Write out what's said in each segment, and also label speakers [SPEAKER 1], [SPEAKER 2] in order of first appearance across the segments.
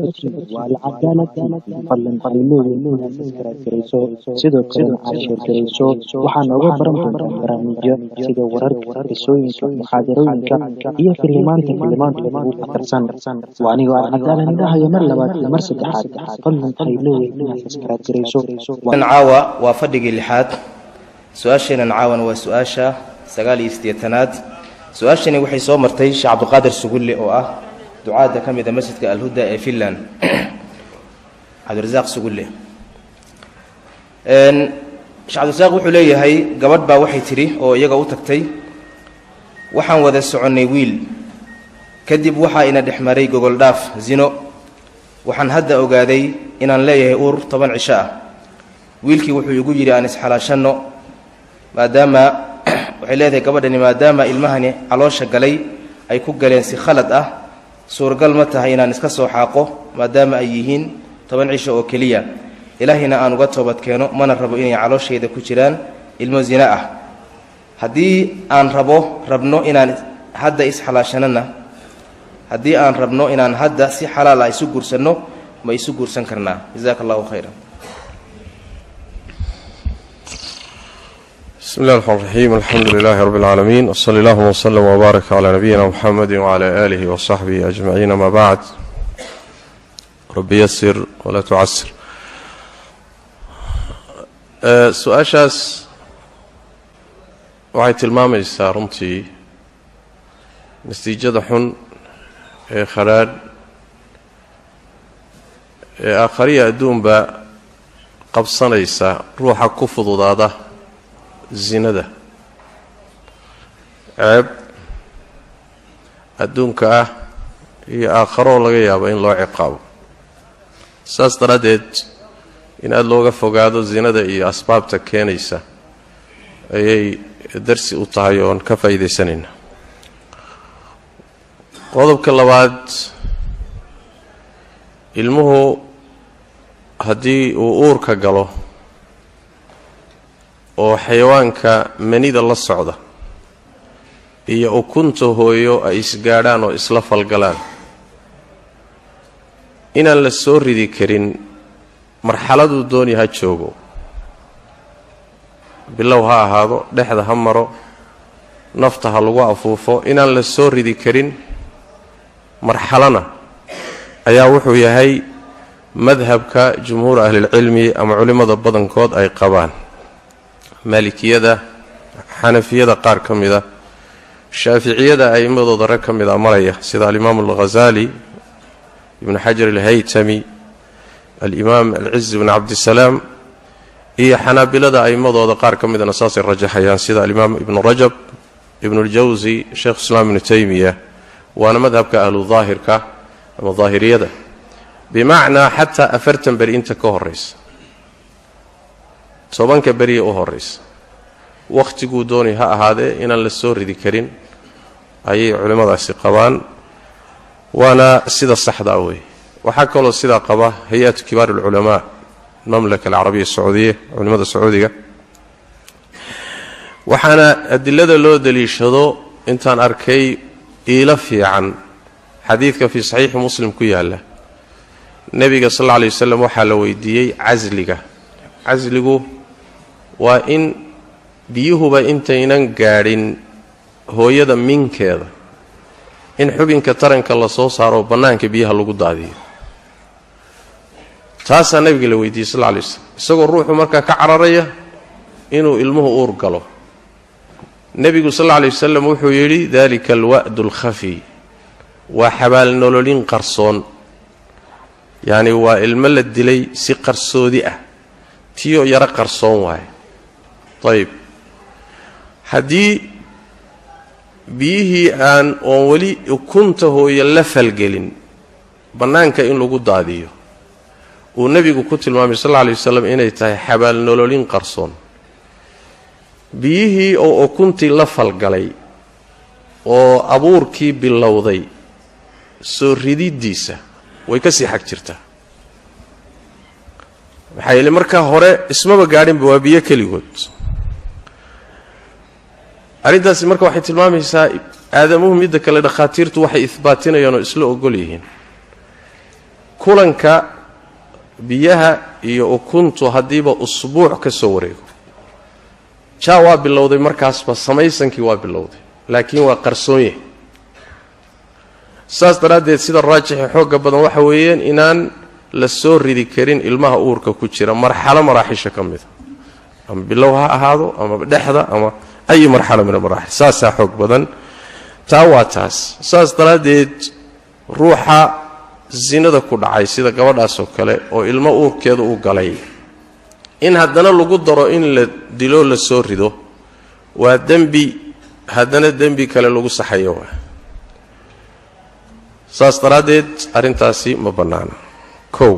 [SPEAKER 1] والعدالة فلن قليلو سكراتيريسو سيدو كلام عاشر كريسو وحنا وبرم برامجيا سيدو ورد السوينك محاضرينك هي كلمان لغو أكرسان واني والعدالة نداها يمر لبات مرسد حاد فلن قليلو سكراتيريسو
[SPEAKER 2] نعاوى وفدق اللحاد سؤاشنا نعاوى وسؤاشا سقالي استيتناد سؤاشني وحي سو مرتي شيخ عبد القادر سغولي او دعاء كميده مسجد الهدى في فنلان عبد الرزاق سغولي ان شيخ عبد الرزاق wuxuu leeyahay gabadh baa waxay tiri oo iyaga u tagtay waxaan wada soconay wiil kadib waxa ina dhexmaray gogol dhaaf zino waxaan hadda ogaaday inaan leeyahay uur 10 cisho ah wiilkii wuxuu igu yiri aan isxalaashano maadaama waxay leedahay gabadhani maadaama ilmahani caloosha galay ay ku galeen si khalad ah suurgal ma tahay inaan iska soo xaaqo maadaama ay yihiin 10 cisho oo kaliya ilaahina aan uga toobad keeno mana rabo inay caloosheeda ku jiraan ilmo zina ah hadii aan rabno inaan hadda isxalaashanana hadii aan rabno inaan hadda si xalaal ah isu guursano ma isu guursan karnaa jazaakallahu khayran
[SPEAKER 3] بسم الله الرحمن الرحيم الحمد لله رب العالمين وصلى الله وسلم وبارك على نبينا محمد وعلى آله وصحبه أجمعين ما بعد رب يسر ولا تعسر سؤاشاس وعيت المامي سارمتي نستيجد حن خراد آخرية أدوم با قبصنا يسا روحا كفض ضاده zinada ceeb adduunka ah iyo aakhiro laga yaabo in loo ciqaabo saas daradeed in aad looga fogaado zinada iyo asbaabta keenaysa ayay darsi u tahay oon ka faa'iideysanayna qodobka labaad ilmuhu haddii uu uurka galo oo xayawaanka manida la socda iyo ukunta hooyo ay isgaadhaan oo isla falgalaan inaan la soo ridi karin marxaladu dooni ha joogo bilow ha ahaado dhexda ha maro nafta ha lagu afuufo inaan la soo ridi karin marxalana ayaa wuxuu yahay madhabka jumhuur ahli cilmi ama culimada badankood ay qabaan maalikiyada xanafiyada qaar kamida shaafiiciyada ay madooda rag kamida maraya sida al-imam al-Ghazali ibn Hajar al-Haytami al-imam al-Izz ibn Abd salam iyo xanaabilada ay madooda qaar kamida nasaas rajaxayaan sida al-imam ibn Rajab ibn al-Jawzi Sheikh Islam ibn Taymiyyah waana madhabka ahlu dhaahirka ama dhaahiriyada bimaana hatta afartan bari inta ka horeysa tobanka bari oo horeysa waqtigu dooni ha ahaade inaan la soo ridi karin ayay culimadaasi qabaan waana sida saxda ah waxa kale oo sida qaba hay'at kibar ulama mamlaka al-arabiyya saoudiya culimada saoudiga waxana adillada loo daliishado intaan arkay ila fiican xadiidka fi sahih muslim ku yaala nabiga sallallahu alayhi wasallam waxa la weydiiyay azligu waa in biyuhuba intaynan gaadhin hooyada minkeeda in xubinka taranka la soo saaro banaanka biyaha lagu daadiyo taasa nabiga la weydiiyay sallallahu alayhi wasallam isagoo ruuxu marka ka cararaya inuu ilmuhu uur galo nabigu sallallahu alayhi wasallam wuxuu yiri dalika alwa'd alkhafi wa habal nololin qarsoon yani waa ilmo la dilay si qarsoodi ah tiyo yara qarsoon waay طيب haddii biyihii aan oon weli ukunta hooyo la falgelin bannaanka in lagu daadiyo uu nebigu ku tilmaamay sallallahu alayhi wasallam inay tahay xabaal nololin qarsoon biyihii oo ukuntii la falgalay oo abuurkii bilowday soo rididiisa way ka sii xag jirtaa maxaa yeelay markaa hore ismaba gaadhinba waa biyo keligood arintaasi marka waxay tilmaamaysaa aadamuhu midda kale dhaqaatiirtu waxay isbaatinayaan oo isla ogol yihiin kulanka biyaha iyo ukuntu haddiiba usbuuc ka soo wareego jaa waa bilowday markaasba samaysankii waa bilowday laakiin waa qarsoon yahay saas daraaddeed sida raajixa xoogga badan waxa weeyaan inaan la soo ridi karin ilmaha uurka ku jira marxalo maraaxisha ka mida ama bilow ha ahaado ama dhexda ama ay marxalo min maraaxil saasaa xoog badan taa waa taas saas daraaddeed ruuxa zinada ku dhacay sida gabadhaas oo kale oo ilmo uurkeeda u galay in haddana lagu daro in la dilo la soo rido waa dembi haddana dembi kale lagu saxayo waa saas daraaddeed arrintaasi ma bannaana kow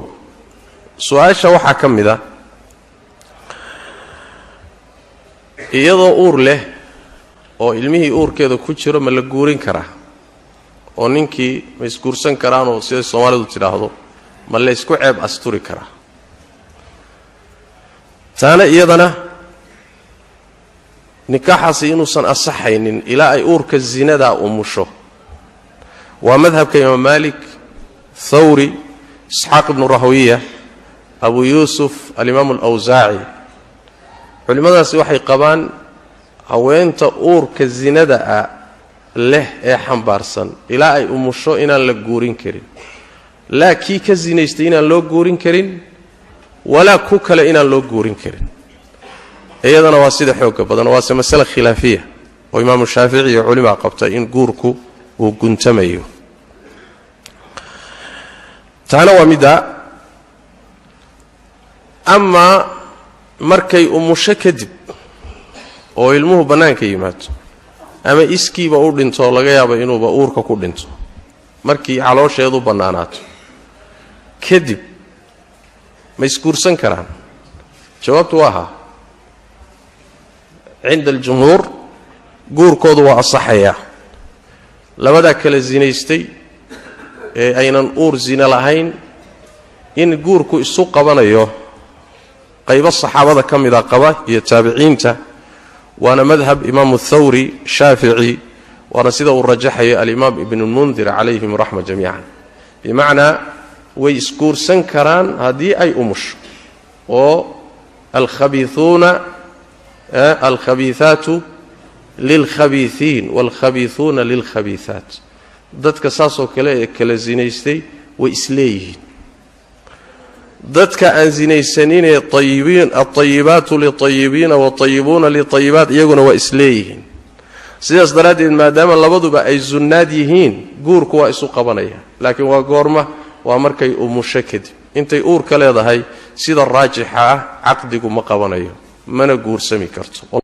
[SPEAKER 3] su-aasha waxaa ka mid a iyadoo uur leh oo ilmihii uurkeeda ku jiro ma la guurin karaa oo ninkii ma isguursan karaanoo siday soomaalidu tidhaahdo ma la isku ceeb asturi karaa taana iyadana nikaaxaasi inuusan asaxaynin ilaa ay uurka zinadaa umusho waa madhabka imaam maalik thawri isxaaq ibnu rahwiya abu yuusuf alimaamu alawsaaci culimmadaasi waxay qabaan haweenta uurka zinada ah leh ee xambaarsan ilaa ay umusho inaan la guurin karin laa kii ka zinaystay inaan loo guurin karin walaa ku kale inaan loo guurin karin iyadana waa sida xoogga badan waase masale khilaafiya oo imaamu shaafici iyo culimaa qabta in guurku uu guntamayo taana waa midda amaa markay umusho kadib oo ilmuhu bannaanka yimaado ama iskiiba u dhinto laga yaabo inuuba uurka ku dhinto markii caloosheedu bannaanaato kadib ma isguursan karaan jawaabtu waa haa cinda aljumhuur guurkoodu waa asaxayaa labadaa kala zinaystay ee aynan uur zina lahayn in guurku isu qabanayo qaybo saxaabada ka mida qaba iyo taabiciinta waana madhab imaamu thawri shaafici waana sida uu rajaxayo alimaam ibnu lmundir calayhim raxma jamiican bimacnaa way isguursan karaan haddii ay umusho oo alkhabiiaatu lilkhabiiiin waalkhabiiuuna lilkhabiiaat dadka saasoo kale ee kala zinaystay way isleeyihiin dadka aan zinaysaninee alطayibaatu liطayibiina wاطayibuuna liطayibaat iyaguna waa isleeyihiin sidaas daraaddeed maadaama labaduba ay sunnaad yihiin guurku waa isu qabanaya laakiin waa goorma waa markay umusho kadib intay uurka leedahay sida raajixa ah caqdigu ma qabanayo mana guursami karto